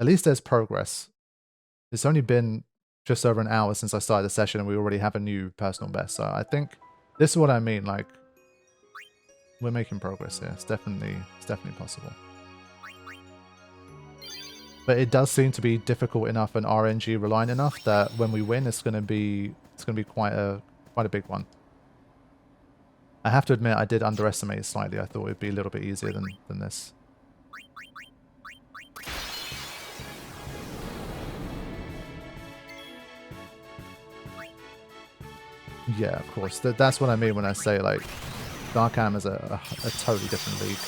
at least there's progress. It's only been just over an hour since I started the session and we already have a new personal best. So I think this is what I mean, like, we're making progress here. It's definitely possible. But it does seem to be difficult enough and RNG reliant enough that when we win, it's gonna be quite a big one. I have to admit, I did underestimate it slightly. I thought it'd be a little bit easier than this. Yeah, of course. That's what I mean when I say, like, Dark Am is a totally different league.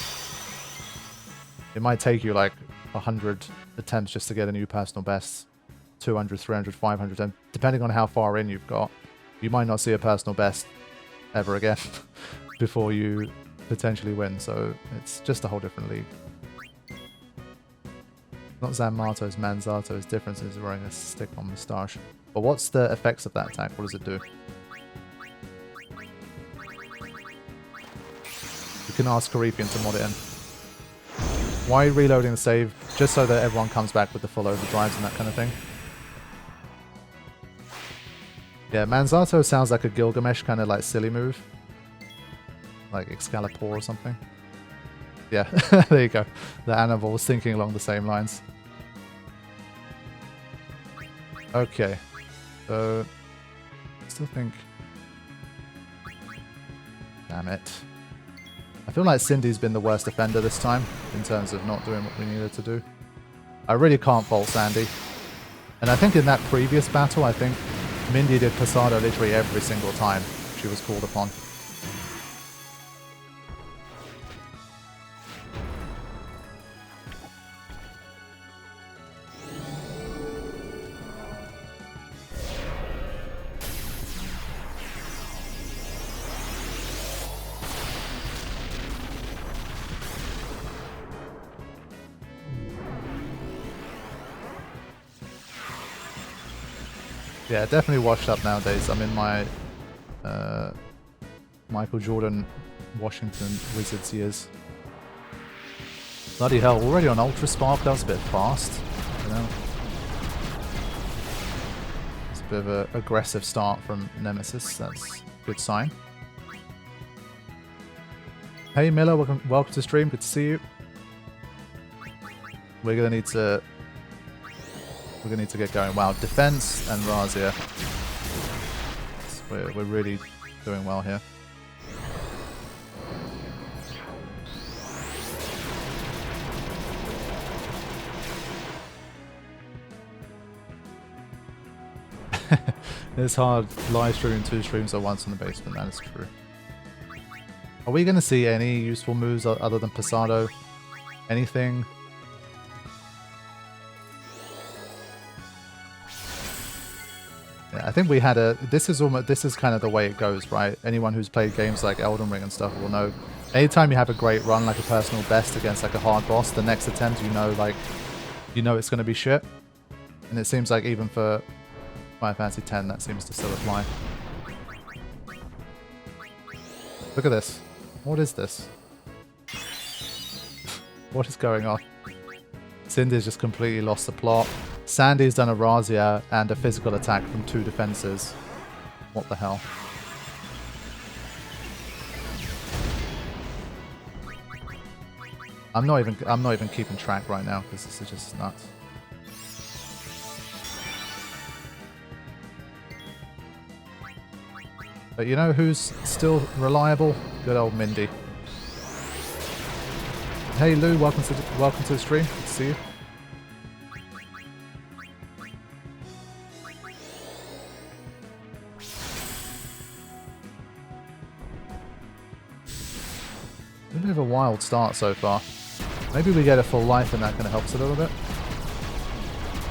It might take you, like, 100 attempts just to get a new personal best. 200, 300, 500, and depending on how far in you've got, you might not see a personal best ever again before you potentially win. So it's just a whole different league. Not Zanmato's, Manzato's difference is wearing a stick-on moustache. But what's the effects of that attack? What does it do? You can ask Carifian to mod it in. Why are you reloading the save? Just so that everyone comes back with the full overdrives and that kind of thing. Yeah, Manzato sounds like a Gilgamesh kind of like silly move. Like Excalibur or something. Yeah, there you go. The animal was thinking along the same lines. Okay. So, I still think... Damn it. I feel like Cindy's been the worst offender this time, in terms of not doing what we needed to do. I really can't fault Sandy. And I think in that previous battle, I think Mindy did Posada literally every single time she was called upon. Yeah, definitely washed up nowadays. I'm in my Michael Jordan Washington Wizards years. Bloody hell, already on Ultra Spark? That was a bit fast. You know? It's a bit of an aggressive start from Nemesis. That's a good sign. Hey Miller, welcome to stream. Good to see you. We're gonna need to get going. Wow, defense and Razia. We're really doing well here. It's hard live streaming 2 streams at once in the basement. That is true. Are we going to see any useful moves other than Posado? Anything? I think we had a... This is kind of the way it goes, right? Anyone who's played games like Elden Ring and stuff will know. Anytime you have a great run, like a personal best against like a hard boss, the next attempt, you know it's going to be shit. And it seems like even for Final Fantasy X, that seems to still apply. Look at this. What is this? What is going on? Cindy's just completely lost the plot. Sandy's done a Razia and a physical attack from 2 defenses. What the hell? I'm not even keeping track right now because this is just nuts. But you know who's still reliable? Good old Mindy. Hey Lou, welcome to the stream. Good to see you. A bit of a wild start so far. Maybe we get a full life and that kind of helps a little bit.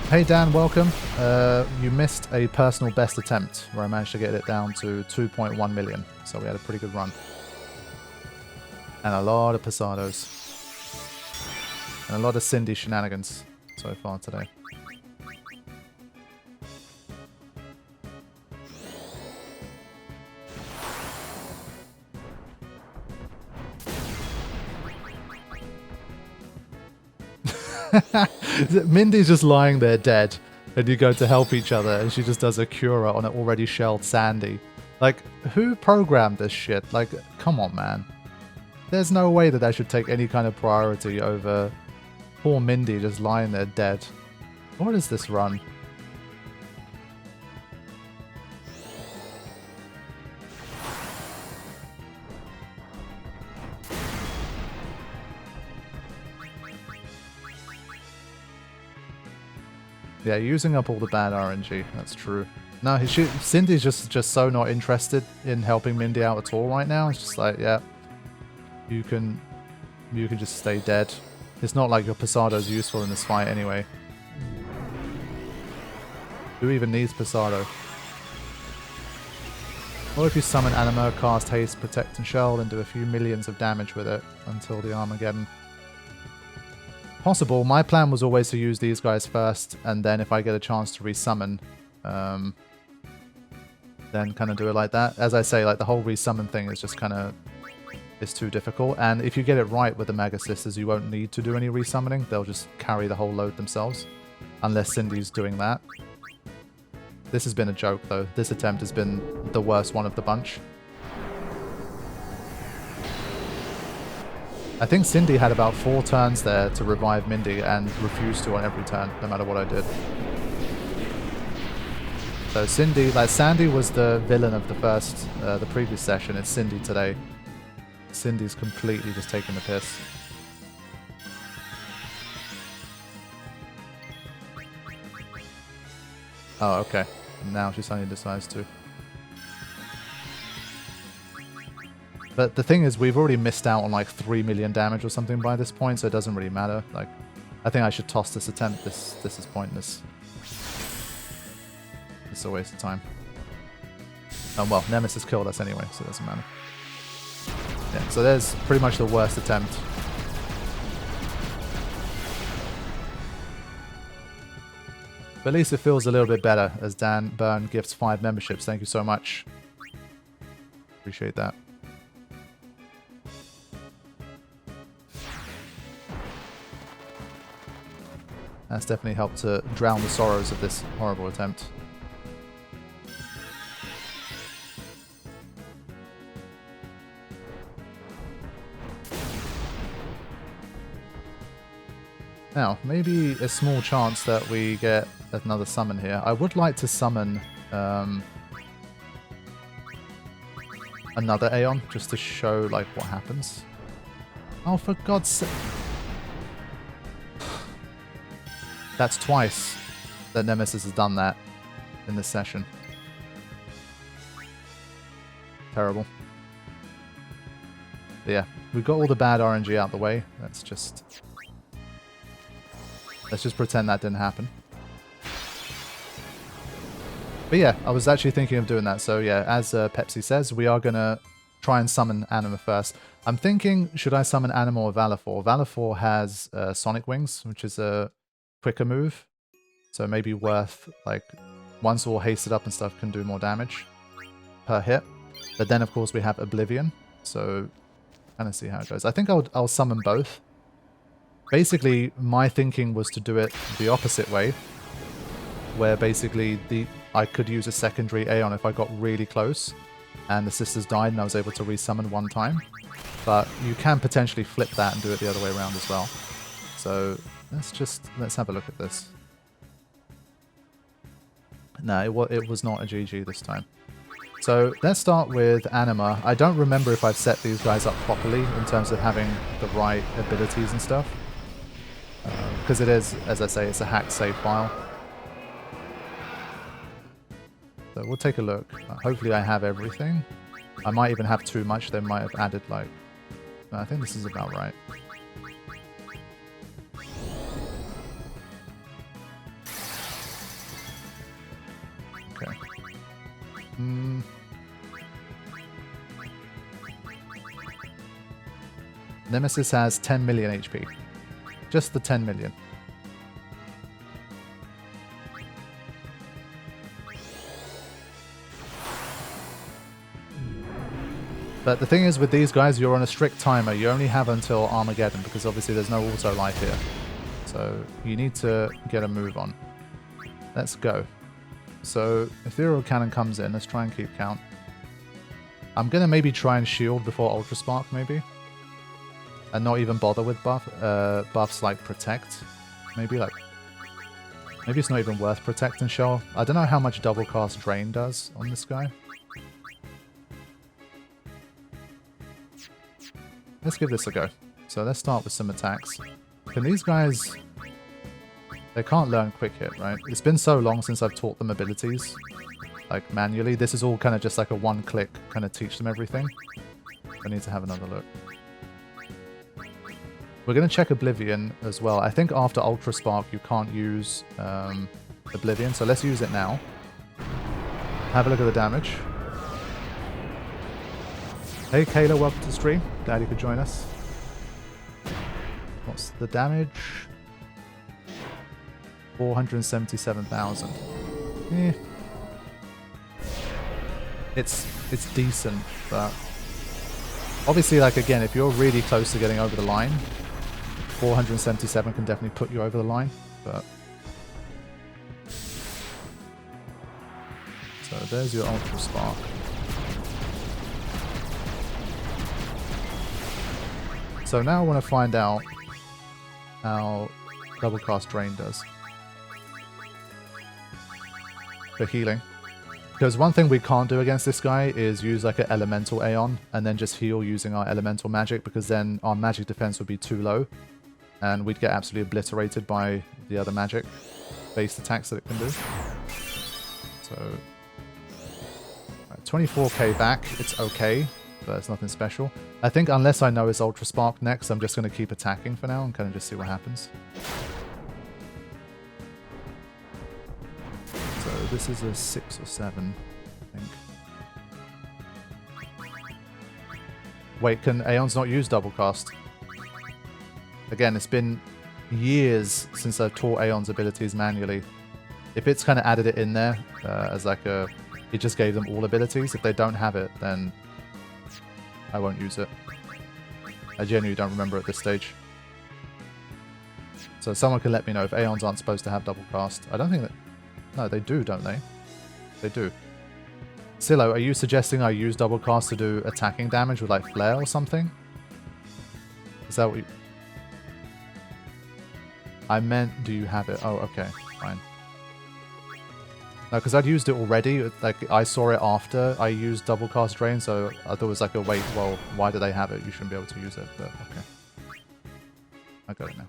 Hey Dan, welcome. You missed a personal best attempt where I managed to get it down to 2.1 million. So we had a pretty good run. And a lot of Posados. And a lot of Cindy shenanigans so far today. Mindy's just lying there dead, and you go to help each other, and she just does a cura on an already shelled Sandy. Like, who programmed this shit? Like, come on, man. There's no way that should take any kind of priority over poor Mindy just lying there dead. What is this run? Yeah, using up all the bad RNG. That's true. No, Cindy's just so not interested in helping Mindy out at all right now. It's just like, yeah, you can just stay dead. It's not like your Pasado's useful in this fight anyway. Who even needs Pasado? Or if you summon Anima, cast Haste, Protect and Shell, and do a few millions of damage with it until the Armageddon. Possible. My plan was always to use these guys first, and then if I get a chance to resummon, then kind of do it like that. As I say, like the whole resummon thing is just kind of, it's too difficult. And if you get it right with the Mega Sisters, you won't need to do any resummoning. They'll just carry the whole load themselves, unless Cindy's doing that. This has been a joke though. This attempt has been the worst one of the bunch. I think Cindy had about 4 turns there to revive Mindy and refused to on every turn, no matter what I did. So Cindy, like Sandy was the villain of the previous session. It's Cindy today. Cindy's completely just taking the piss. Oh, okay. Now she suddenly decides to. But the thing is, we've already missed out on like 3 million damage or something by this point, so it doesn't really matter. Like, I think I should toss this attempt. This is pointless. It's a waste of time. Oh well, Nemesis killed us anyway, so it doesn't matter. Yeah, so there's pretty much the worst attempt. But at least it feels a little bit better as Dan Byrne gifts 5 memberships. Thank you so much. Appreciate that. That's definitely helped to drown the sorrows of this horrible attempt. Now, maybe a small chance that we get another summon here. I would like to summon another Aeon, just to show like what happens. Oh, for God's sake. That's twice that Nemesis has done that in this session. Terrible. But yeah, we've got all the bad RNG out the way. Let's just pretend that didn't happen. But yeah, I was actually thinking of doing that. So yeah, as Pepsi says, we are going to try and summon Anima first. I'm thinking, should I summon Anima or Valefor? Valefor has Sonic Wings, which is a quicker move. So maybe worth, like, once all hasted up and stuff can do more damage per hit. But then, of course, we have Oblivion. So kind of see how it goes. I think I'll summon both. Basically, my thinking was to do it the opposite way, where basically I could use a secondary Aeon if I got really close, and the sisters died and I was able to resummon one time. But you can potentially flip that and do it the other way around as well. So let's have a look at this. No, it was not a GG this time. So let's start with Anima. I don't remember if I've set these guys up properly in terms of having the right abilities and stuff. Because it is, as I say, it's a hacked save file. So we'll take a look. Hopefully I have everything. I might even have too much. They might have added like... No, I think this is about right. Okay. Nemesis has 10 million HP. Just the 10 million. But the thing is, with these guys, you're on a strict timer. You only have until Armageddon, because obviously there's no auto life here. So you need to get a move on. Let's go. So Ethereal Cannon comes in. Let's try and keep count. I'm going to maybe try and shield before Ultra Spark, maybe. And not even bother with buffs like Protect. Maybe it's not even worth protecting Shell. I don't know how much double cast Drain does on this guy. Let's give this a go. So let's start with some attacks. Can these guys... They can't learn quick hit, right? It's been so long since I've taught them abilities. Like, manually. This is all kind of just like a one-click kind of teach them everything. I need to have another look. We're going to check Oblivion as well. I think after Ultra Spark you can't use Oblivion, so let's use it now. Have a look at the damage. Hey Kayla, welcome to the stream. Glad you could join us. What's the damage? 477,000. Eh. It's decent, but obviously, like, again, if you're really close to getting over the line, 477 can definitely put you over the line, but... So there's your Ultra Spark. So now I want to find out how Double Cast Drain does. For healing. Because one thing we can't do against this guy is use like an Elemental Aeon and then just heal using our Elemental Magic, because then our magic defense would be too low and we'd get absolutely obliterated by the other magic-based attacks that it can do. So, right, 24k back, it's okay, but it's nothing special. I think unless I know it's Ultra Spark next, I'm just going to keep attacking for now and kind of just see what happens. So this is a 6 or 7, I think. Wait, can Aeons not use Double Cast? Again, it's been years since I've taught Aeon's abilities manually. If it's kind of added it in there as like a... It just gave them all abilities. If they don't have it, then I won't use it. I genuinely don't remember at this stage. So someone can let me know if Aeons aren't supposed to have Double Cast. I don't think that... No, they do, don't they? They do. Silo, are you suggesting I use Double Cast to do attacking damage with like Flare or something? Is that what you... I meant, do you have it? Oh, okay, fine. No, because I'd used it already. Like, I saw it after I used Double Cast Drain, so I thought it was like a wait, well, why do they have it? You shouldn't be able to use it, but okay. I got it now.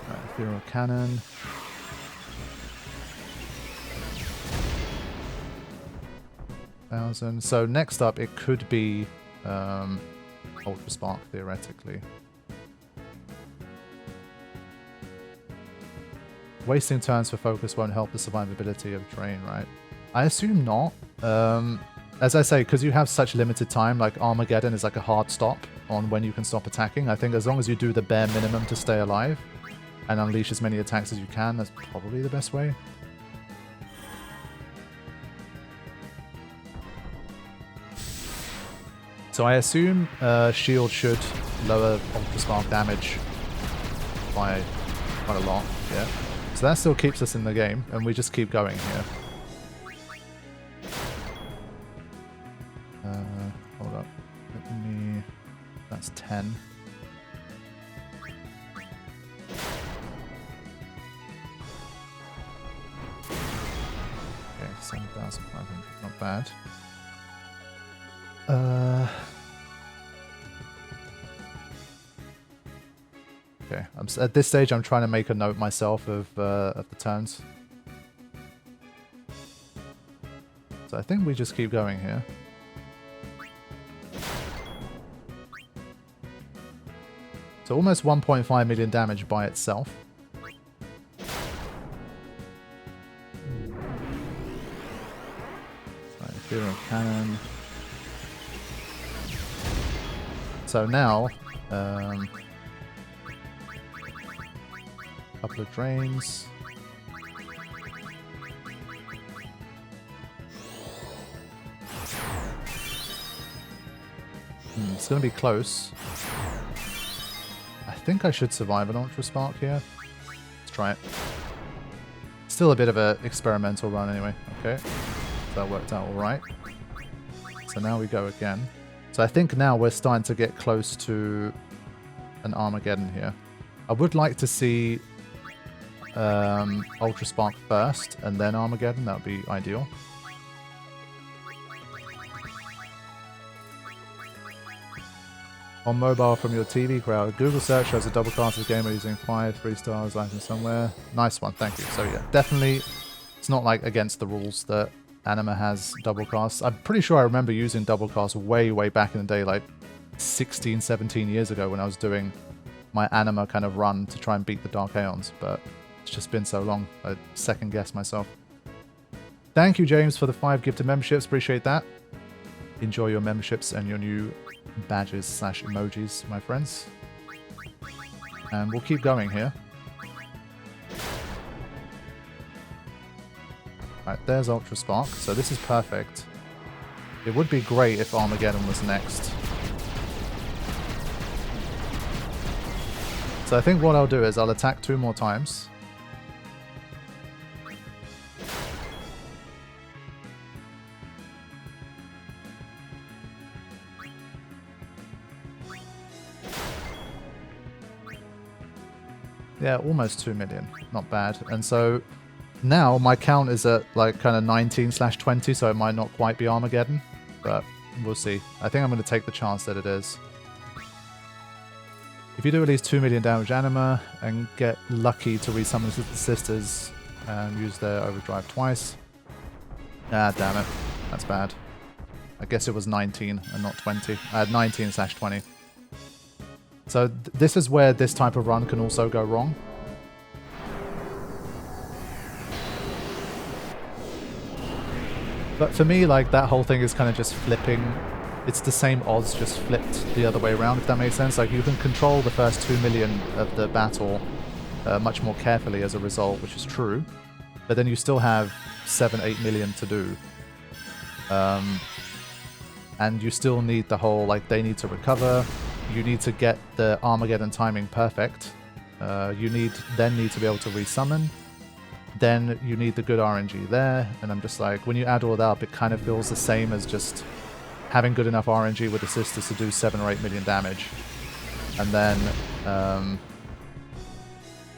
Right, Ethereal Cannon. So next up, it could be Ultra Spark, theoretically. Wasting turns for focus won't help the survivability of Drain, right? I assume not. As I say, because you have such limited time, like Armageddon is like a hard stop on when you can stop attacking. I think as long as you do the bare minimum to stay alive and unleash as many attacks as you can, that's probably the best way. So I assume Shield should lower Ultra Spark damage by quite a lot, yeah. So that still keeps us in the game, and we just keep going here. Hold up. Let me... That's 10. Okay, 7,500. Not bad. Okay, at this stage I'm trying to make a note myself of the turns. So I think we just keep going here. So almost 1.5 million damage by itself. Right, Ethereal Cannon. So now, couple of drains. It's going to be close. think I should survive an Ultra Spark here. Let's try it. Still a bit of an experimental run anyway. Okay, that worked out all right. So now we go again. So I think now we're starting to get close to an Armageddon here. I would like to see Ultra Spark first and then Armageddon. That would be ideal. On mobile from your TV crowd, Google search shows a double casted gamer using 3 stars lighting somewhere. Nice one, thank you. So yeah, definitely it's not like against the rules that Anima has double casts. I'm pretty sure I remember using double cast way back in the day, like 16, 17 years ago when I was doing my Anima kind of run to try and beat the Dark Aeons, but it's just been so long, I second guess myself. Thank you, James, for the 5 gifted memberships, appreciate that. Enjoy your memberships and your new badges / emojis, my friends. And we'll keep going here. Alright, there's Ultra Spark, so this is perfect. It would be great if Armageddon was next. So I think what I'll do is I'll attack 2 more times. Yeah, almost 2 million. Not bad. And so now my count is at like kind of 19/20, so it might not quite be Armageddon, but we'll see. I think I'm going to take the chance that it is. If you do at least 2 million damage Anima and get lucky to resummon the sisters and use their overdrive twice. Ah, damn it. That's bad. I guess it was 19 and not 20. I had 19/20. So this is where this type of run can also go wrong. But for me, like, that whole thing is kind of just flipping. It's the same odds, just flipped the other way around, if that makes sense. Like, you can control the first 2 million of the battle much more carefully as a result, which is true. But then you still have 7-8 million to do. And you still need the whole, like, they need to recover. You need to get the Armageddon timing perfect. You then need to be able to resummon. Then you need the good RNG there. And I'm just like, when you add all that up, it kind of feels the same as just having good enough RNG with the sisters to do 7 or 8 million damage. And then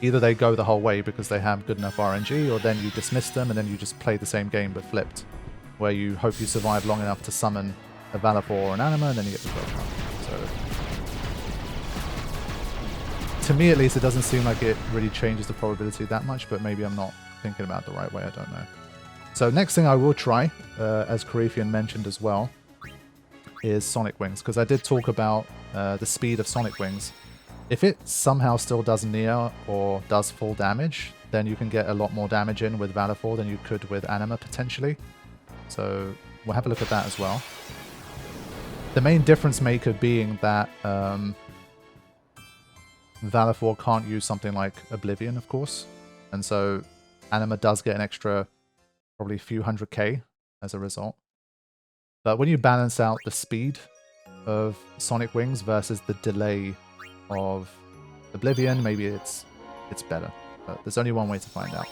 either they go the whole way because they have good enough RNG, or then you dismiss them and then you just play the same game but flipped, where you hope you survive long enough to summon a Valefor or an Anima and then you get the gold. So to me, at least, it doesn't seem like it really changes the probability that much, but maybe I'm not thinking about it the right way, I don't know. So next thing I will try, as Karifian mentioned as well, is Sonic Wings, because I did talk about the speed of Sonic Wings. If it somehow still does near or does full damage, then you can get a lot more damage in with Valefor than you could with Anima, potentially. So we'll have a look at that as well. The main difference maker being that Valefor can't use something like Oblivion, of course. And so Anima does get an extra probably a few 100k as a result. But when you balance out the speed of Sonic Wings versus the delay of Oblivion, maybe it's better. But there's only one way to find out.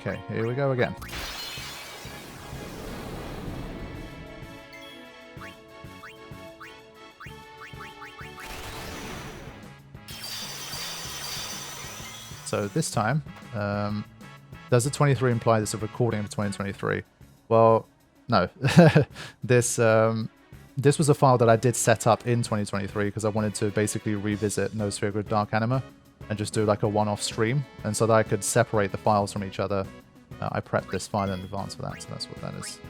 Okay, here we go again. So this time, does the 23 imply there's a recording of 2023? Well, no. This was a file that I did set up in 2023 because I wanted to basically revisit Nosphere Grid Dark Anima and just do like a one-off stream. And so that I could separate the files from each other, I prepped this file in advance for that, so that's what that is.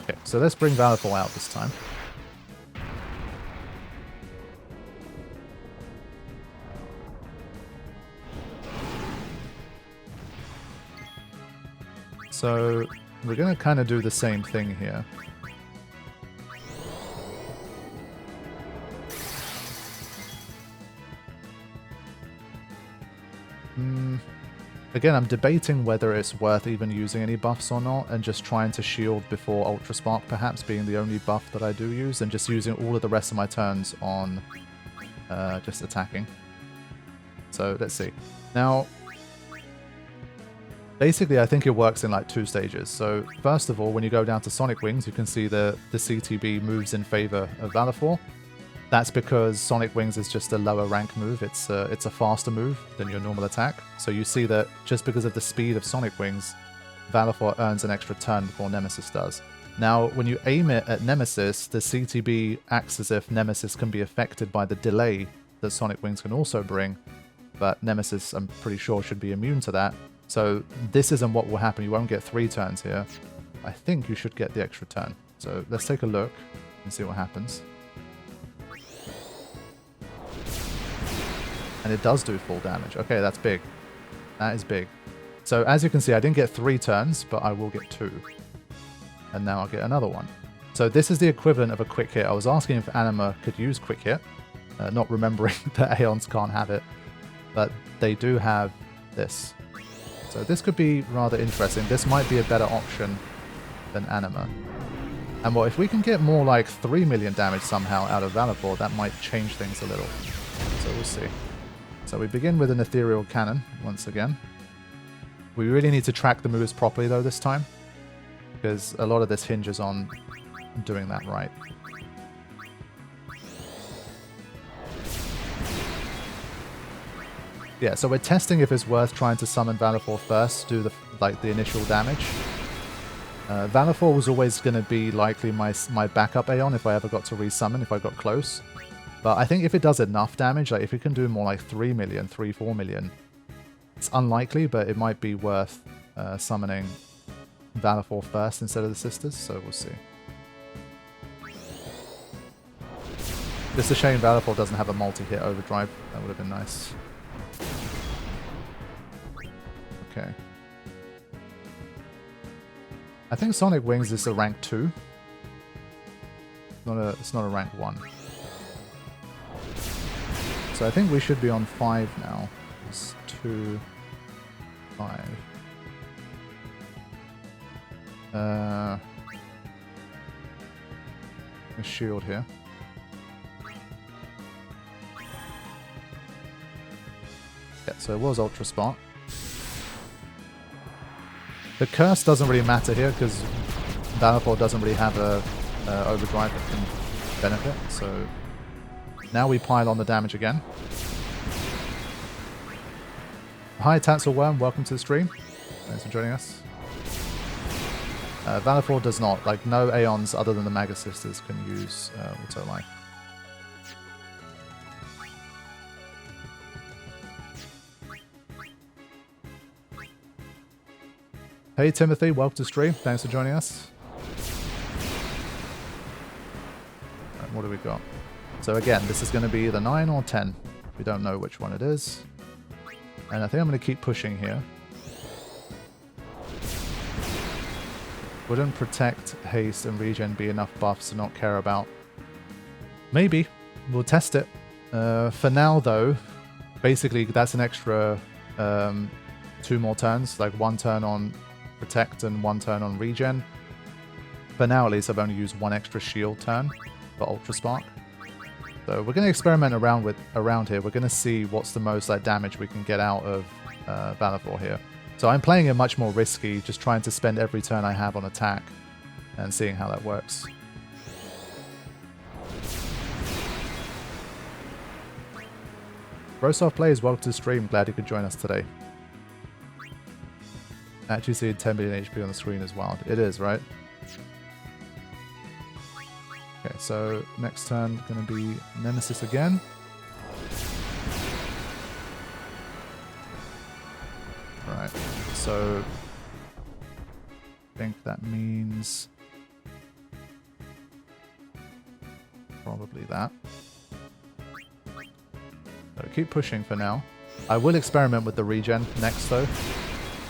Okay, so let's bring Valefor out this time. So we're going to kind of do the same thing here. Again, I'm debating whether it's worth even using any buffs or not, and just trying to shield before Ultra Spark perhaps being the only buff that I do use, and just using all of the rest of my turns on just attacking. So let's see. Now, basically I think it works in like 2 stages. So first of all, when you go down to Sonic Wings, you can see the CTB moves in favor of Valefor. That's because Sonic Wings is just a lower rank move. It's a faster move than your normal attack. So you see that just because of the speed of Sonic Wings, Valefor earns an extra turn before Nemesis does. Now, when you aim it at Nemesis, the CTB acts as if Nemesis can be affected by the delay that Sonic Wings can also bring, but Nemesis, I'm pretty sure, should be immune to that. So this isn't what will happen. You won't get 3 turns here. I think you should get the extra turn. So let's take a look and see what happens. And it does do full damage. Okay, that's big. That is big. So as you can see, I didn't get 3 turns, but I will get 2. And now I'll get another one. So this is the equivalent of a quick hit. I was asking if Anima could use quick hit, not remembering that Aeons can't have it, but they do have this. So this could be rather interesting. This might be a better option than Anima. And well, if we can get more like 3 million damage somehow out of Valefor, that might change things a little. So we'll see. So we begin with an Ethereal Cannon, once again. We really need to track the moves properly, though, this time, because a lot of this hinges on doing that right. Yeah, so we're testing if it's worth trying to summon Valefor first, do the initial damage. Valefor was always going to be likely my backup Aeon if I ever got to resummon, if I got close. But I think if it does enough damage, like if it can do more like 3 million, 4 million, it's unlikely, but it might be worth summoning Valefor first instead of the sisters, so we'll see. It's a shame Valefor doesn't have a multi-hit overdrive. That would have been nice. Okay. I think Sonic Wings is a rank 2. It's not a rank 1. So I think we should be on 5 now. It's 2, 5. A shield here. Yeah, so it was Ultra Spark. The curse doesn't really matter here because Valefor doesn't really have a overdrive that can benefit. So now we pile on the damage again. Hi Tatzelworm, welcome to the stream. Thanks for joining us. Valefor does not. Like, no Aeons other than the Maga Sisters can use Auto Life. Hey Timothy, welcome to the stream. Thanks for joining us. Right, what do we got? So again, this is going to be either 9 or 10. We don't know which one it is. And I think I'm going to keep pushing here. Wouldn't protect, haste, and regen be enough buffs to not care about? Maybe. We'll test it. For now, though, basically that's an extra 2 more turns. Like 1 turn on protect and 1 turn on regen. For now, at least, I've only used 1 extra shield turn for Ultra Spark. So we're going to experiment around here. We're going to see what's the most damage we can get out of Valefor here. So I'm playing it much more risky, just trying to spend every turn I have on attack and seeing how that works. Rosoft Plays, welcome to the stream. Glad you could join us today. Actually see 10 million HP on the screen as well. It is, right? Okay, so next turn going to be Nemesis again. Right, so I think that means probably that. So keep pushing for now. I will experiment with the regen next though.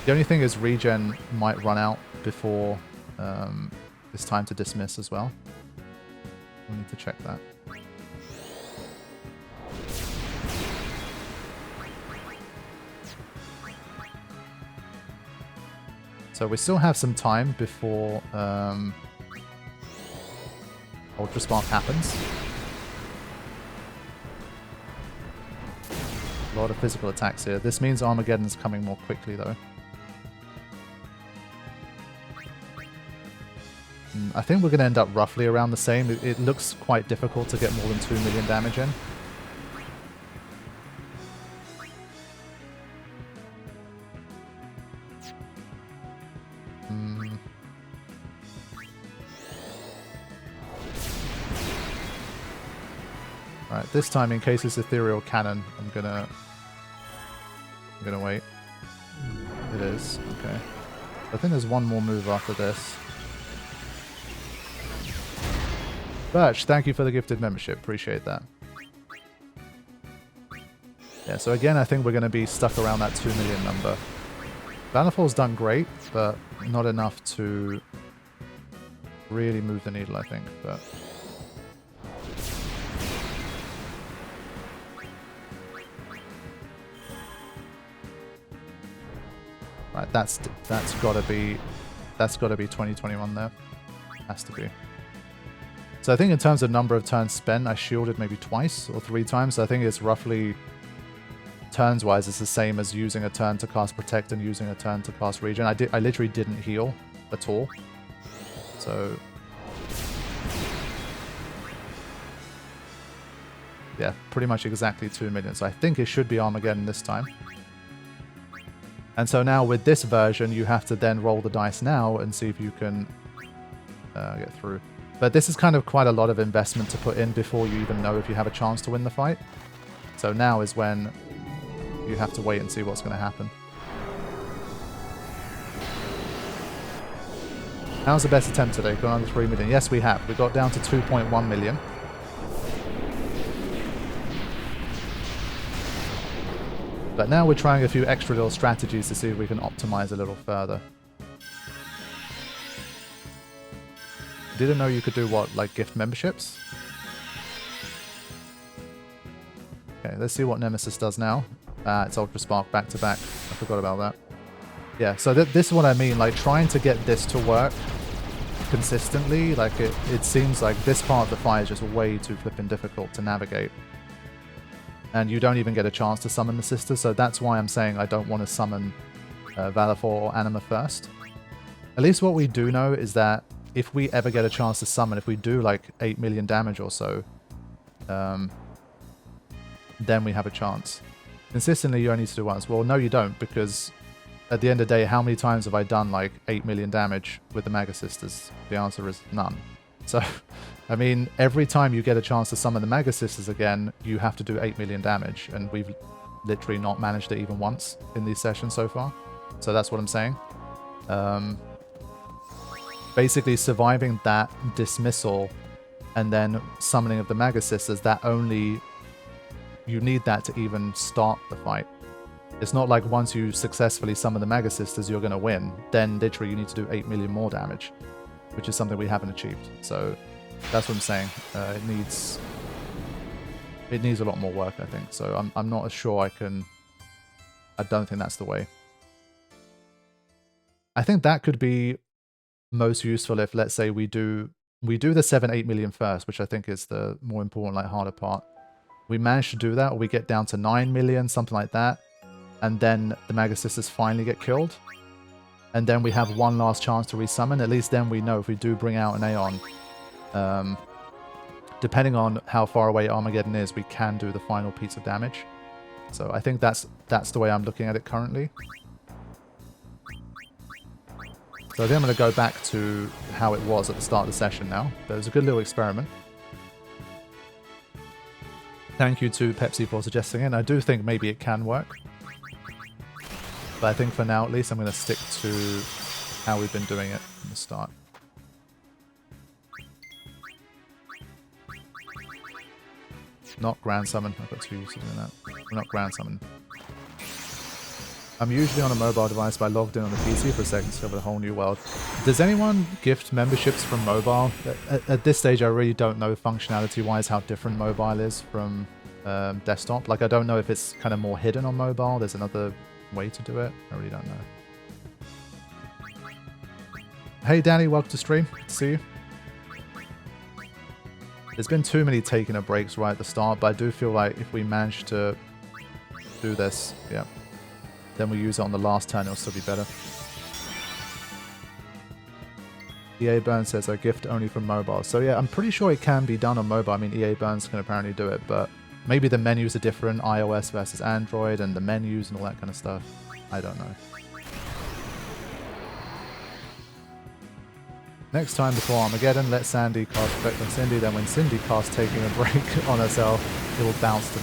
The only thing is regen might run out before it's time to dismiss as well. We'll need to check that. So we still have some time before Ultra Spark happens. A lot of physical attacks here. This means Armageddon's coming more quickly though. I think we're going to end up roughly around the same. It looks quite difficult to get more than 2 million damage in. Alright, this time in case it's Ethereal Cannon, I'm gonna wait. It is, okay. I think there's one more move after this. Birch, thank you for the gifted membership. Appreciate that. Yeah, so again, I think we're going to be stuck around that 2 million number. Valefor's done great, but not enough to really move the needle, I think. But right, that's got to be 2021 there. Has to be. So I think in terms of number of turns spent, I shielded maybe twice or 3 times. So I think it's roughly, turns-wise, it's the same as using a turn to cast Protect and using a turn to cast Regen. I literally didn't heal at all. So yeah, pretty much exactly 2 million. So I think it should be Armageddon this time. And so now with this version, you have to then roll the dice now and see if you can get through. But this is kind of quite a lot of investment to put in before you even know if you have a chance to win the fight. So now is when you have to wait and see what's going to happen. How's the best attempt today? Gone under 3 million. Yes, we have. We got down to 2.1 million. But now we're trying a few extra little strategies to see if we can optimize a little further. Didn't know you could do what, like gift memberships? Okay, let's see what Nemesis does now. It's Ultra Spark back to back. I forgot about that. Yeah, so this is what I mean, like trying to get this to work consistently, like it seems like this part of the fight is just way too flipping difficult to navigate. And you don't even get a chance to summon the sisters, so that's why I'm saying I don't want to summon Valefor or Anima first. At least what we do know is that if we ever get a chance to summon, if we do like 8 million damage or so, then we have a chance. Consistently, you only need to do once. Well, no, you don't, because at the end of the day, how many times have I done like 8 million damage with the Maga Sisters? The answer is none. So, I mean, every time you get a chance to summon the Maga Sisters again, you have to do 8 million damage, and we've literally not managed it even once in these sessions so far. So that's what I'm saying. Basically, surviving that dismissal and then summoning of the Maga Sisters, that only... you need that to even start the fight. It's not like once you successfully summon the Maga Sisters, you're going to win. Then literally you need to do 8 million more damage, which is something we haven't achieved. So that's what I'm saying. It needs a lot more work, I think. So I'm not as sure I don't think that's the way. I think that could be most useful if, let's say, we do the 7-8 million first, which I think is the more important, like harder part. We manage to do that, or we get down to 9 million, something like that, and then the Maga Sisters finally get killed, and then we have one last chance to resummon. At least then we know if we do bring out an Aeon, depending on how far away Armageddon is, we can do the final piece of damage. So I think that's the way I'm looking at it currently. So I think I'm going to go back to how it was at the start of the session now. But it was a good little experiment. Thank you to Pepsi for suggesting it. I do think maybe it can work. But I think for now, at least, I'm going to stick to how we've been doing it from the start. Not Grand Summon. I've got too used to doing that. We're not Grand Summon. I'm usually on a mobile device, but I logged in on the PC for a second to discover a whole new world. Does anyone gift memberships from mobile? At this stage, I really don't know functionality-wise how different mobile is from desktop. Like, I don't know if it's kind of more hidden on mobile. There's another way to do it. I really don't know. Hey Danny, welcome to stream. Good to see you. There's been too many taking a breaks right at the start, but I do feel like if we manage to do this, yeah, then we use it on the last turn, it'll still be better. EA Burn says a gift only from mobile. So yeah, I'm pretty sure it can be done on mobile. I mean, EA Burns can apparently do it, but maybe the menus are different, iOS versus Android, and the menus and all that kind of stuff. I don't know. Next time before Armageddon, let Sandy cast Reflect on Cindy, then when Cindy casts Taking a Break on herself, it will bounce to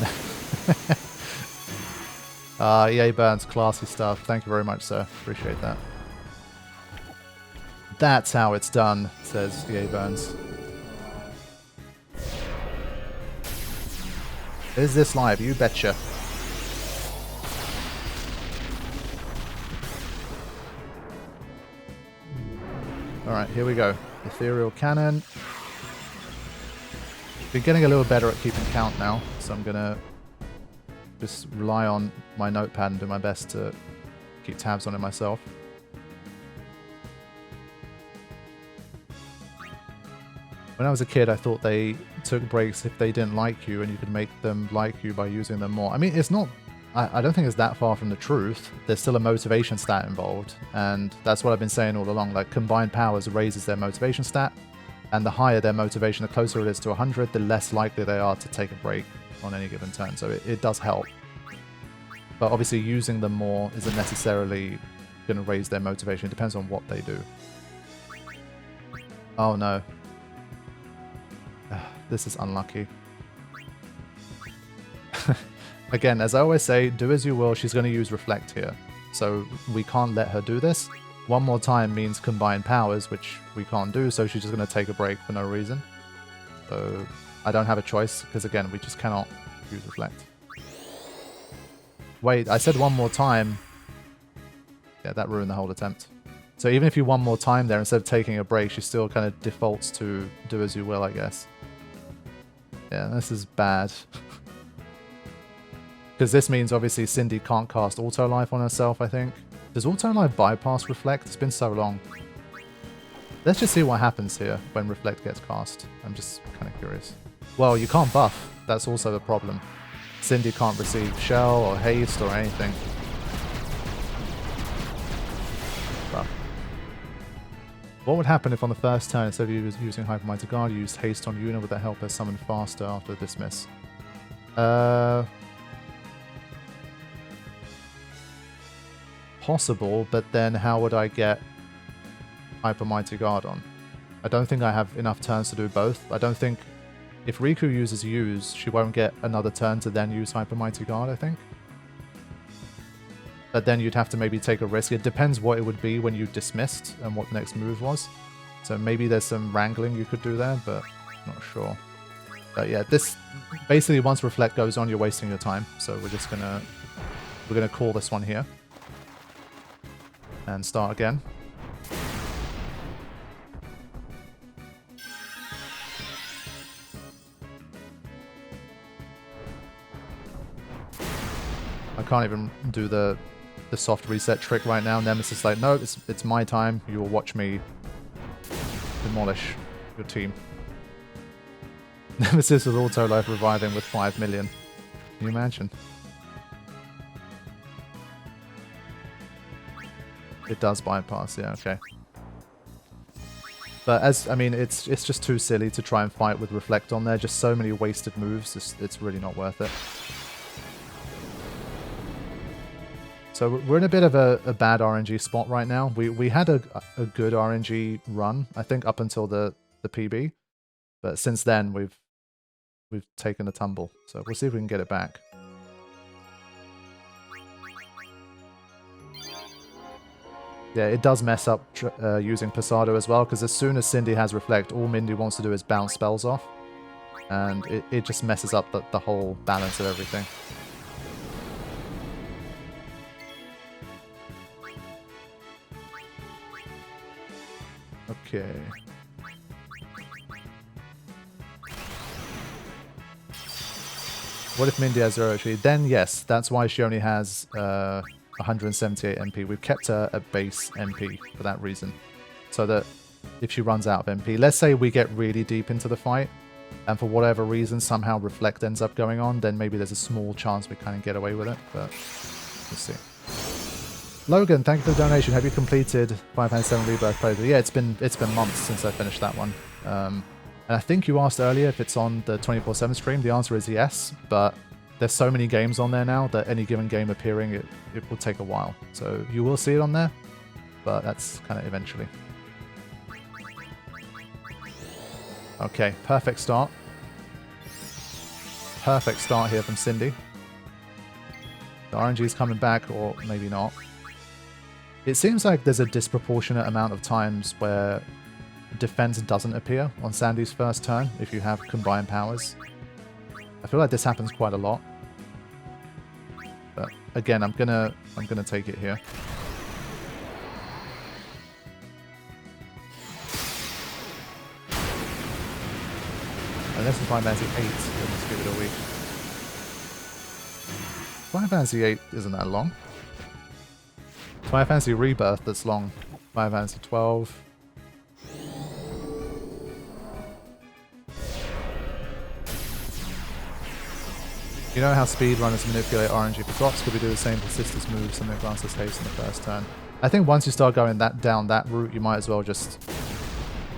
them. EA Burns, classy stuff. Thank you very much, sir. Appreciate that. That's how it's done, says EA Burns. Is this live? You betcha. Alright, here we go. Ethereal Cannon. Been getting a little better at keeping count now, so I'm gonna just rely on my notepad and do my best to keep tabs on it myself. When I was a kid, I thought they took breaks if they didn't like you, and you could make them like you by using them more. I mean, it's not... I don't think it's that far from the truth. There's still a motivation stat involved, and that's what I've been saying all along. Like, combined powers raises their motivation stat, and the higher their motivation, the closer it is to 100, the less likely they are to take a break on any given turn. So it does help. But obviously using them more isn't necessarily going to raise their motivation. It depends on what they do. Oh no. This is unlucky. Again, as I always say, do as you will. She's going to use Reflect here. So we can't let her do this. One more time means combined powers, which we can't do, so she's just going to take a break for no reason. So I don't have a choice, because again, we just cannot use Reflect. Wait, I said one more time. Yeah, that ruined the whole attempt. So even if you one more time there, instead of taking a break, she still kind of defaults to do as you will, I guess. Yeah, this is bad. Because this means, obviously, Cindy can't cast Auto Life on herself, I think. Does Auto Life bypass Reflect? It's been so long. Let's just see what happens here when Reflect gets cast. I'm just kind of curious. Well, you can't buff. That's also the problem. Cindy can't receive Shell or Haste or anything. Rough. What would happen if on the first turn, instead of using Hyper Mighty Guard, you used Haste on Yuna? Would that help her summon faster after Dismiss? Possible, but then how would I get Hyper Mighty Guard on? I don't think I have enough turns to do both. I don't think... If Riku uses Use, she won't get another turn to then use Hyper Mighty Guard, I think. But then you'd have to maybe take a risk. It depends what it would be when you dismissed and what the next move was. So maybe there's some wrangling you could do there, but I'm not sure. But yeah, this... Basically, once Reflect goes on, you're wasting your time. So we're just gonna... We're gonna call this one here. And start again. I can't even do the soft reset trick right now. Nemesis is like, no, it's my time. You will watch me demolish your team. Nemesis with Auto Life reviving with 5 million. Can you imagine? It does bypass, yeah, okay. But I mean, it's just too silly to try and fight with Reflect on there. Just so many wasted moves. It's really not worth it. So we're in a bit of a bad RNG spot right now. We had a good RNG run, I think, up until the PB. But since then, we've taken a tumble. So we'll see if we can get it back. Yeah, it does mess up using Pasado as well, because as soon as Cindy has Reflect, all Mindy wants to do is bounce spells off. And it just messes up the whole balance of everything. Okay. What if Mindy has 0 HP? Then yes, that's why she only has 178 MP. We've kept her at base MP for that reason. so that if she runs out of MP, let's say we get really deep into the fight, and for whatever reason somehow Reflect ends up going on, then maybe there's a small chance we kind of get away with it, but we'll see. Logan, thank you for the donation. Have you completed 507 Rebirth playthrough? Yeah, it's been months since I finished that one. And I think you asked earlier if it's on the 24/7 stream. The answer is yes, but there's so many games on there now that any given game appearing, it will take a while. So you will see it on there, but that's kind of eventually. Okay, perfect start. Perfect start here from Cindy. The RNG is coming back, or maybe not. It seems like there's a disproportionate amount of times where defense doesn't appear on Sandy's first turn if you have combined powers. I feel like this happens quite a lot. But again, I'm gonna take it here. Unless it's Final Fantasy 8, then let's give it a week. Final Fantasy 8 isn't that long. Final Fantasy Rebirth that's long. Final Fantasy 12. You know how speedrunners manipulate RNG for drops? Could we do the same for Sisters moves and their Glance's haste in the first turn? I think once you start going down that route, you might as well just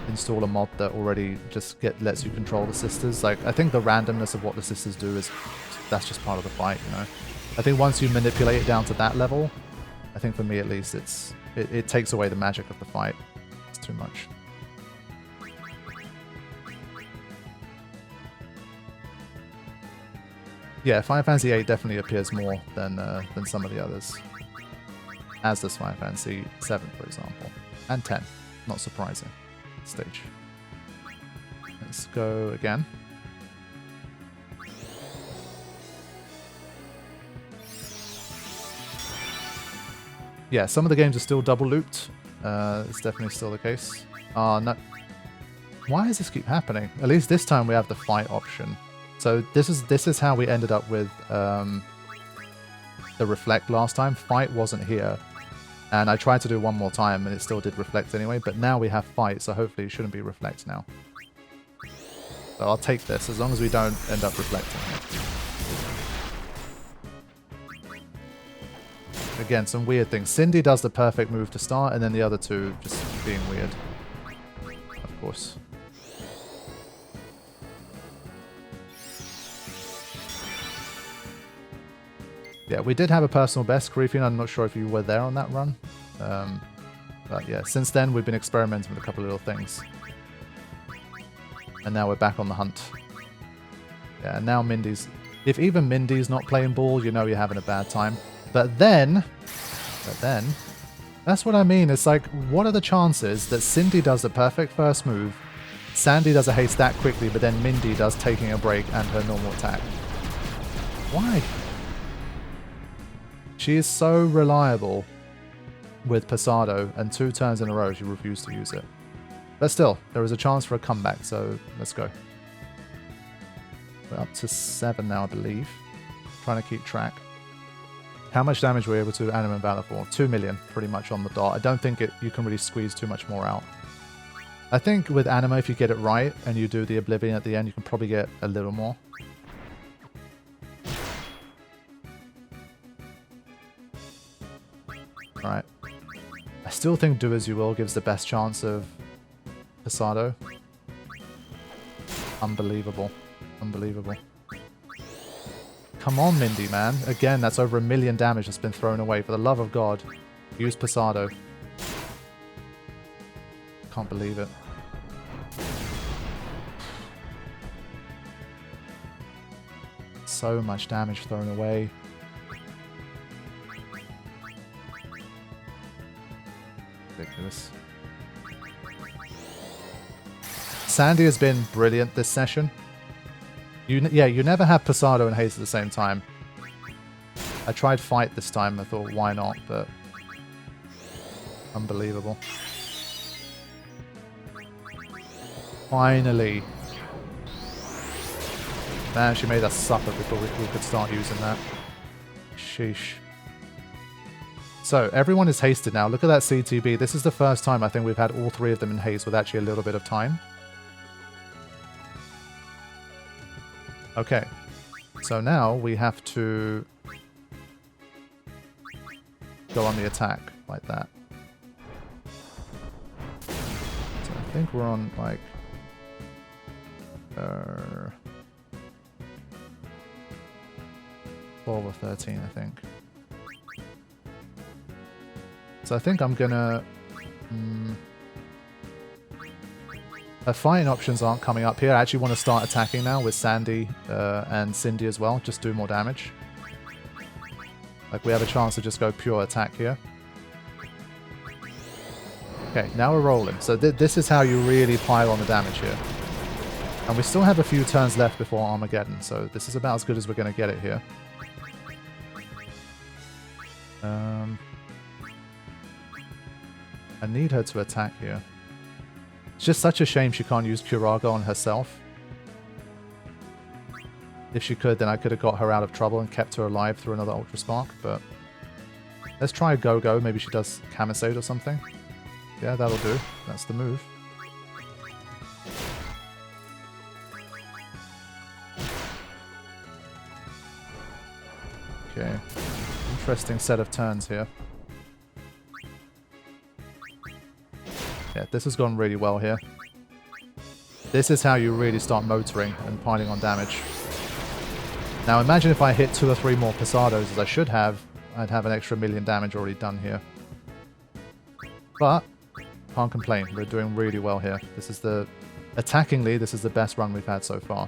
install a mod that already just lets you control the Sisters. Like, I think the randomness of what the Sisters do that's just part of the fight, you know? I think once you manipulate it down to that level, I think for me at least, it takes away the magic of the fight. It's too much. Yeah, Final Fantasy 8 definitely appears more than some of the others. As does Final Fantasy 7, for example. And 10. Not surprising. Stage. Let's go again. Yeah, some of the games are still double looped. It's definitely still the case. No. Why does this keep happening? At least this time we have the fight option. So this is how we ended up with the Reflect last time. Fight wasn't here. And I tried to do one more time and it still did Reflect anyway. But now we have Fight, so hopefully it shouldn't be Reflect now. So I'll take this as long as we don't end up Reflecting. Again, some weird things. Cindy does the perfect move to start, and then the other two just being weird. Of course. Yeah, we did have a personal best, Creeping. I'm not sure if you were there on that run. But yeah, since then we've been experimenting with a couple of little things. And now we're back on the hunt. Yeah, and now Mindy's... If even Mindy's not playing ball, you know you're having a bad time. But then, that's what I mean. It's like, what are the chances that Cindy does the perfect first move, Sandy does a haste that quickly, but then Mindy does taking a break and her normal attack? Why? She is so reliable with Pasado, and 2 turns in a row she refused to use it. But still, there is a chance for a comeback, so let's go. We're up to 7 now, I believe. Trying to keep track. How much damage were we able to Anima and Valefor? 2 million, pretty much on the dot. I don't think you can really squeeze too much more out. I think with Anima, if you get it right and you do the Oblivion at the end, you can probably get a little more. Alright. I still think Do As You Will gives the best chance of Pasado. Unbelievable. Unbelievable. Come on, Mindy, man. Again, that's over 1 million damage that's been thrown away. For the love of God, use Pasado. Can't believe it. So much damage thrown away. Ridiculous. Sandy has been brilliant this session. You never have Pasado and Haste at the same time. I tried Fight this time. I thought, why not? But unbelievable. Finally. Man, she made us suffer before we could start using that. Sheesh. So everyone is hasted now. Look at that CTB. This is the first time I think we've had all three of them in haste with actually a little bit of time. Okay. So now we have to go on the attack like that. So I think we're on like 12 or 13, I think. So I think I'm gonna... Her fighting options aren't coming up here. I actually want to start attacking now with Sandy and Cindy as well. Just do more damage. Like, we have a chance to just go pure attack here. Okay, now we're rolling. So this is how you really pile on the damage here. And we still have a few turns left before Armageddon, so this is about as good as we're going to get it here. I need her to attack here. It's just such a shame she can't use Curago on herself. If she could, then I could have got her out of trouble and kept her alive through another Ultra Spark, but... Let's try a Go-Go. Maybe she does Camisade or something. Yeah, that'll do. That's the move. Okay. Interesting set of turns here. Yeah, this has gone really well here. This is how you really start motoring and piling on damage. Now imagine if I hit 2 or 3 more Pesados as I should have, I'd have an extra 1 million damage already done here. But, can't complain, we're doing really well here. This is the... Attackingly, this is the best run we've had so far.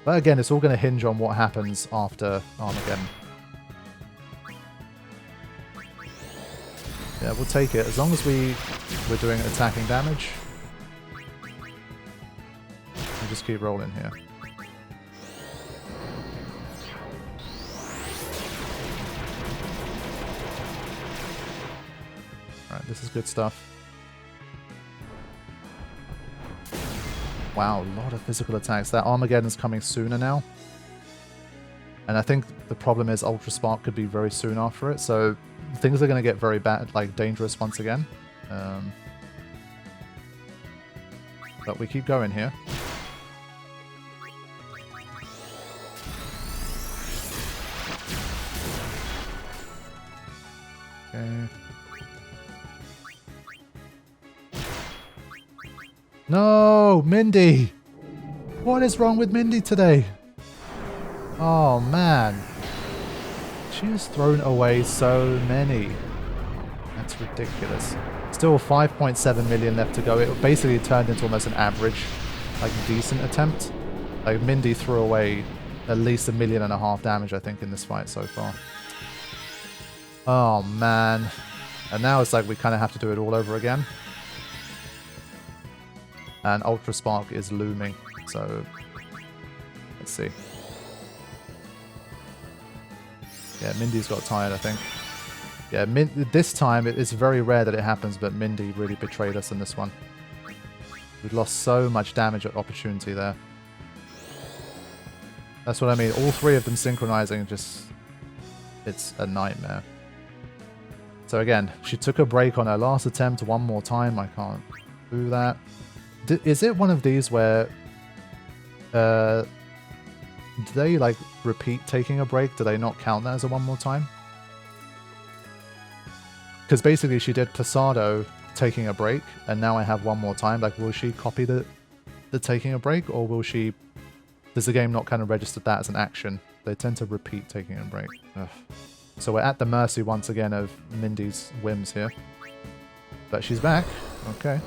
But again, it's all going to hinge on what happens after Armageddon. Yeah, we'll take it. As long as we're doing attacking damage, we'll just keep rolling here. Alright, this is good stuff. Wow, a lot of physical attacks. That Armageddon's coming sooner now. And I think the problem is Ultra Spark could be very soon after it, so things are going to get very bad, like dangerous once again. But we keep going here. Okay. No, Mindy! What is wrong with Mindy today? Oh man. She has thrown away so many. That's ridiculous. Still 5.7 million left to go. It basically turned into almost an average, like decent attempt. Like Mindy threw away at least 1.5 million damage, I think, in this fight so far. Oh man. And now it's like we kind of have to do it all over again. And Ultra Spark is looming, so let's see. Yeah, Mindy's got tired, I think. Yeah, this time it's very rare that it happens, but Mindy really betrayed us in this one. We've lost so much damage at opportunity there. That's what I mean. All 3 of them synchronizing, just... it's a nightmare. So again, she took a break on her last attempt one more time. I can't do that. Is it one of these where... do they, like, repeat taking a break? Do they not count that as a one more time? Because basically she did Pasado taking a break, and now I have one more time. Like, will she copy the taking a break, or will she... Does the game not kind of register that as an action? They tend to repeat taking a break. Ugh. So we're at the mercy once again of Mindy's whims here. But she's back. Okay.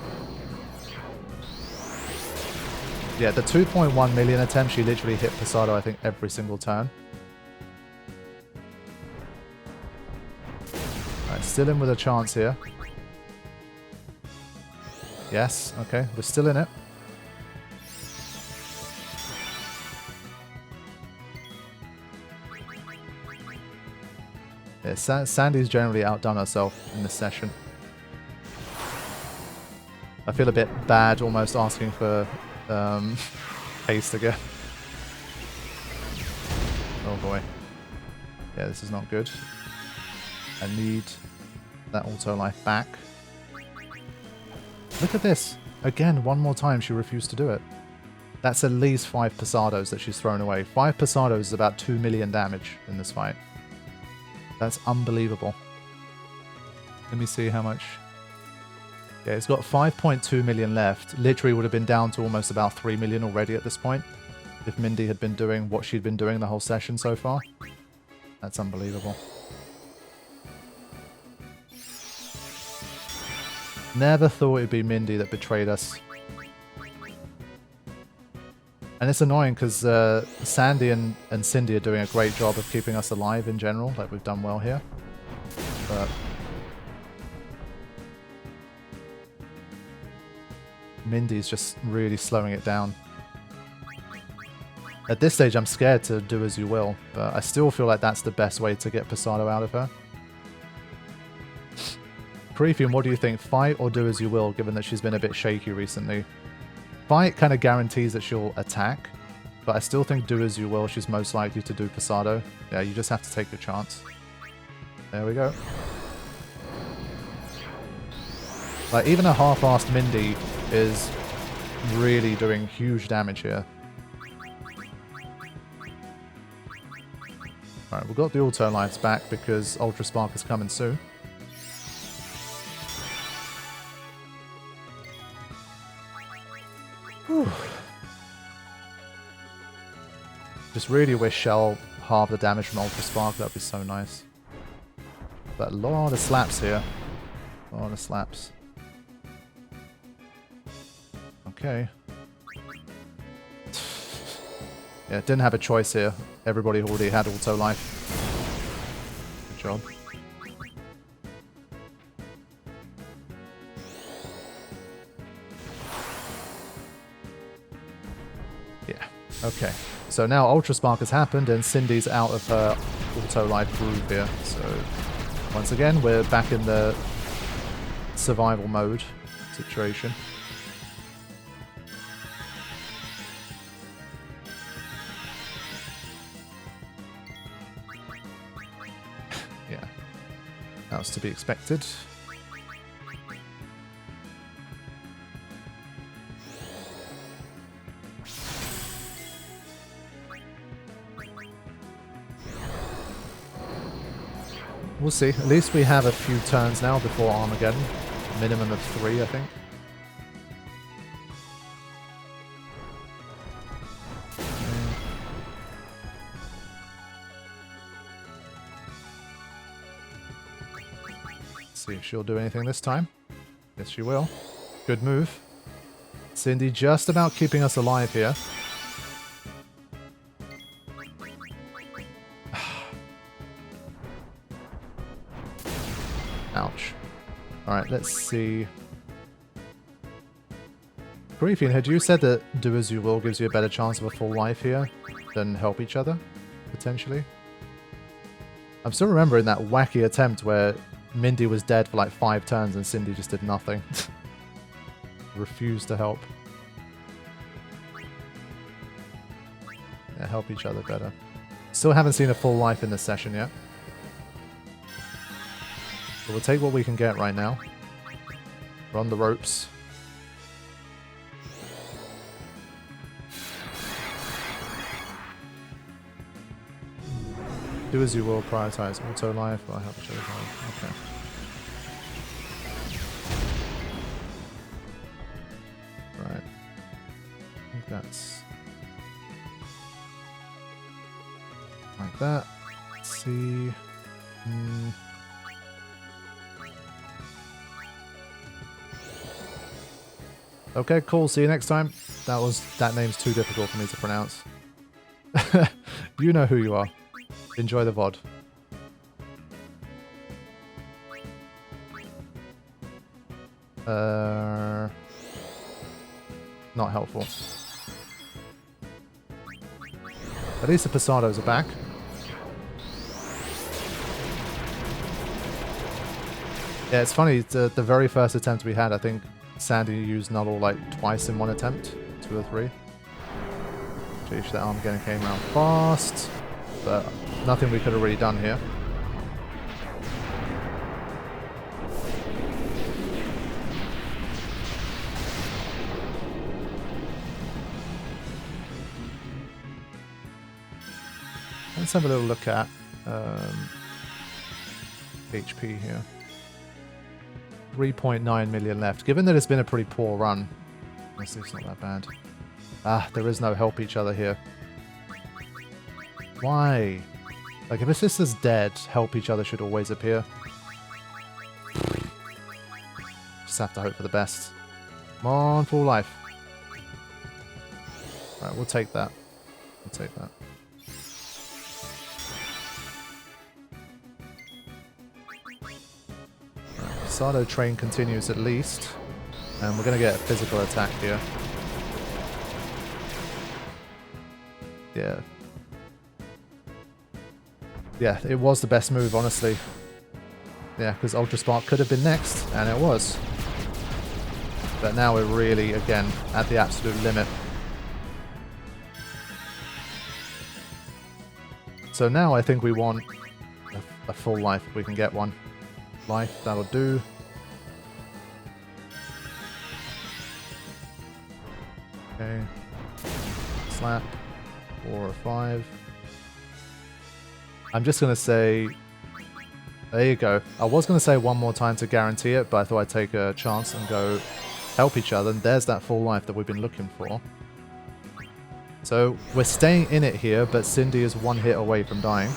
Yeah, the 2.1 million attempt, she literally hit Pasado, I think, every single turn. Alright, still in with a chance here. Yes, okay, we're still in it. Yeah, Sandy's generally outdone herself in this session. I feel a bit bad almost asking for haste again. Oh boy. Yeah, this is not good. I need that auto life back. Look at this. Again, one more time she refused to do it. That's at least 5 Posados that she's thrown away. 5 Posados is about 2 million damage in this fight. That's unbelievable. Let me see how much. Yeah, it's got 5.2 million left. Literally would have been down to almost about 3 million already at this point if Mindy had been doing what she'd been doing the whole session so far. That's unbelievable. Never thought it'd be Mindy that betrayed us. And it's annoying because Sandy and Cindy are doing a great job of keeping us alive in general. Like, we've done well here. But Mindy's just really slowing it down. At this stage, I'm scared to do as you will, but I still feel like that's the best way to get Posado out of her. Prefium, what do you think? Fight or do as you will, given that she's been a bit shaky recently? Fight kind of guarantees that she'll attack, but I still think do as you will, she's most likely to do Posado. Yeah, you just have to take your chance. There we go. Like, even a half-assed Mindy is really doing huge damage here. Alright, we've got the auto lives back because Ultra Spark is coming soon. Whew. Just really wish Shell halved the damage from Ultra Spark, that would be so nice. But a lot of slaps here. A lot of slaps. Okay. Yeah, didn't have a choice here. Everybody already had auto life. Good job. Yeah, okay. So now Ultra Spark has happened and Cindy's out of her auto life groove here. So once again, we're back in the survival mode situation. That was to be expected. We'll see. At least we have a few turns now before Armageddon. Minimum of 3, I think. See if she'll do anything this time. Yes, she will. Good move. Cindy just about keeping us alive here. Ouch. Alright, let's see. Griefian, had you said that do as you will gives you a better chance of a full life here than help each other, potentially? I'm still remembering that wacky attempt where Mindy was dead for like 5 turns and Cindy just did nothing. Refused to help. Yeah, help each other better. Still haven't seen a full life in this session yet. But we'll take what we can get right now. We're on the ropes. Do as you will, prioritize auto life or help each other. Okay. Right. I think that's like that. Let's see. Okay, cool. See you next time. That name's too difficult for me to pronounce. You know who you are. Enjoy the VOD. Not helpful. At least the Posados are back. Yeah, it's funny. The very first attempt we had, I think Sandy used Nuddle like twice in one attempt. 2 or 3. Jeez, that Armageddon came around fast. But nothing we could have really done here. Let's have a little look at HP here. 3.9 million left. Given that it's been a pretty poor run, honestly, it's not that bad. Ah, there is no help each other here. Why? Like, if a sister's dead, help each other should always appear. Just have to hope for the best. Come on, full life. Alright, we'll take that. We'll take that. Right, Sado train continues at least. And we're going to get a physical attack here. Yeah. Yeah, it was the best move, honestly. Yeah, because Ultra Spark could have been next, and it was. But now we're really, again, at the absolute limit. So now I think we want a full life if we can get one. Life, that'll do. Okay. Slap. 4 or 5. I'm just going to say... There you go. I was going to say one more time to guarantee it, but I thought I'd take a chance and go help each other. And there's that full life that we've been looking for. So we're staying in it here, but Cindy is 1 hit away from dying.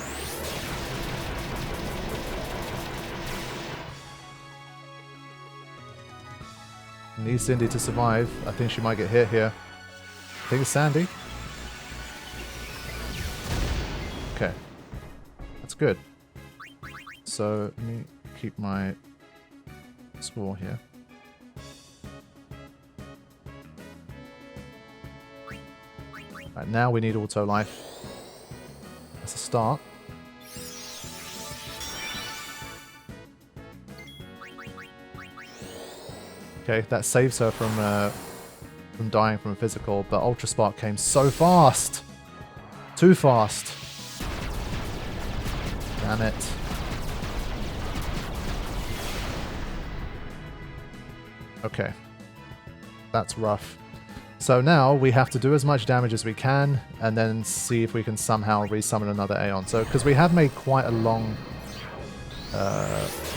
Need Cindy to survive. I think she might get hit here. I think it's Sandy. Okay. That's good. So let me keep my score here. Right, now we need auto life. That's a start. Okay, that saves her from dying from a physical, but Ultra Spark came so fast! Too fast! Damn it. Okay. That's rough. So now we have to do as much damage as we can, and then see if we can somehow resummon another Aeon. So, because we have made quite a long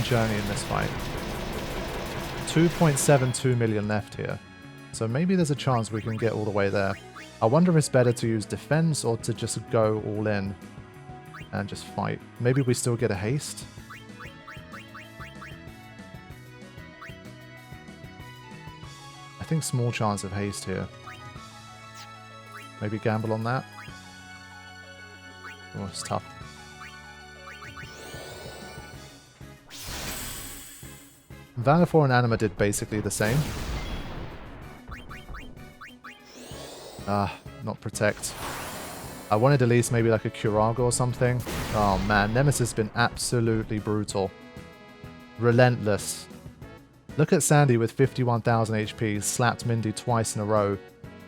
journey in this fight. 2.72 million left here. So maybe there's a chance we can get all the way there. I wonder if it's better to use defense or to just go all in and just fight. Maybe we still get a haste. I think small chance of haste here. Maybe gamble on that. Oh, it's tough. Valefor and Anima did basically the same. Ah, not protect. I wanted at least maybe like a Curaga or something. Oh man, Nemesis has been absolutely brutal. Relentless. Look at Sandy with 51,000 HP, slapped Mindy twice in a row,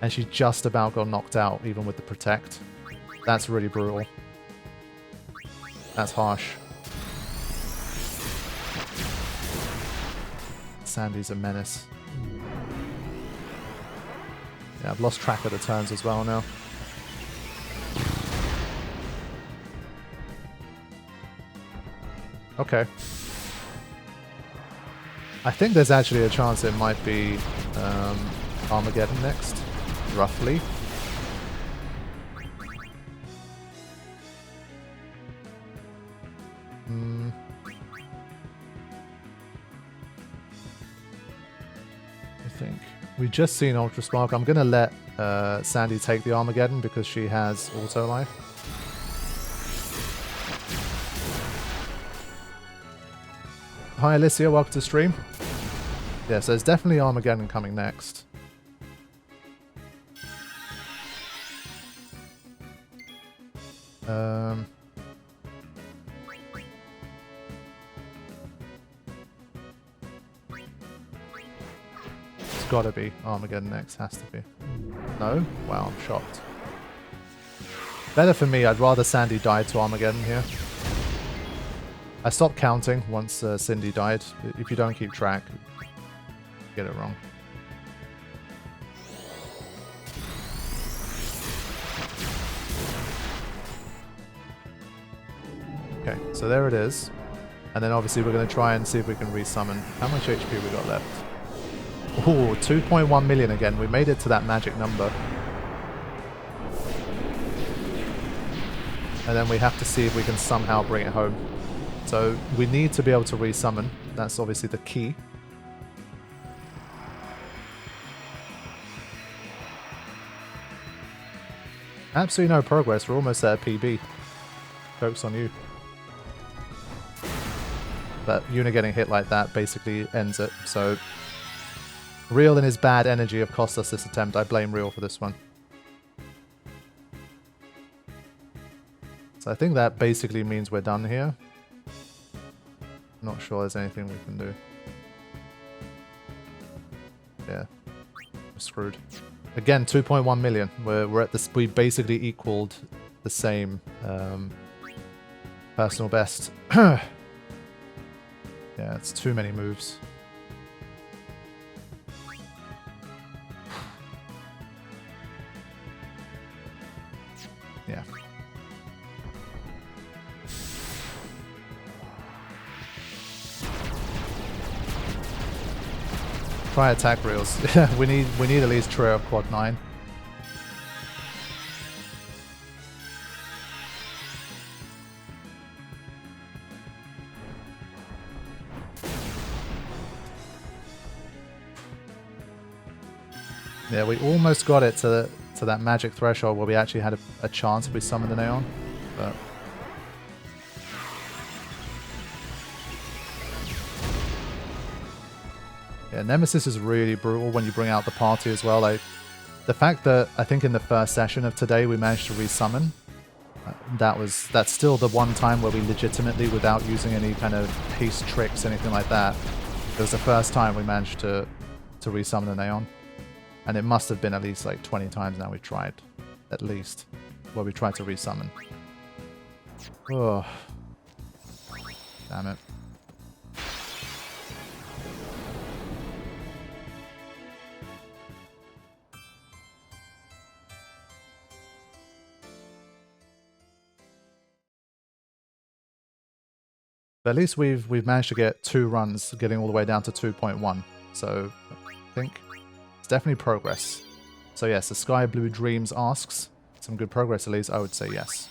and she just about got knocked out, even with the protect. That's really brutal. That's harsh. Sandy's a menace. Yeah, I've lost track of the turns as well now. Okay. I think there's actually a chance it might be Armageddon next, roughly. I think. We've just seen Ultra Spark. I'm going to let Sandy take the Armageddon because she has auto life. Hi Alicia, welcome to the stream. Yeah, so there's definitely Armageddon coming next. It's gotta be Armageddon next, has to be. No? Wow, I'm shocked. Better for me, I'd rather Sandy die to Armageddon here. I stopped counting once Cindy died. If you don't keep track, you get it wrong. Okay, so there it is. And then obviously we're going to try and see if we can resummon. How much HP we got left? Oh, 2.1 million again. We made it to that magic number. And then we have to see if we can somehow bring it home. So we need to be able to resummon. That's obviously the key. Absolutely no progress. We're almost at a PB. Joke's on you. But Yuna getting hit like that basically ends it. So Real and his bad energy have cost us this attempt. I blame Real for this one. So I think that basically means we're done here. Not sure there's anything we can do. Yeah. We're screwed. Again, 2.1 million. We're at this. We basically equaled the same personal best. Yeah, it's too many moves. Yeah. Try attack reels. we need at least trio of quad 9. Yeah, we almost got it to that magic threshold where we actually had a chance if we summoned an Aeon, but yeah, Nemesis is really brutal when you bring out the party as well. Like the fact that I think in the first session of today we managed to resummon, that's still the one time where we legitimately, without using any kind of haste tricks, anything like that, it was the first time we managed to resummon an Aeon. And it must have been at least like 20 times now we've tried, at least, where we tried to resummon. Oh, damn it. But at least we've managed to get 2 runs, getting all the way down to 2.1. So I think it's definitely progress. So yes, the Sky Blue Dreams asks, some good progress at least. I would say yes.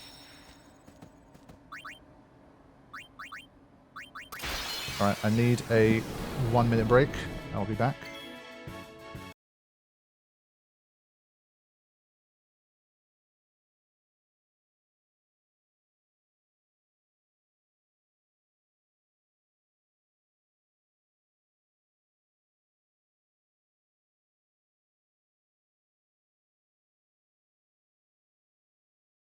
Alright, I need a 1-minute break. I'll be back.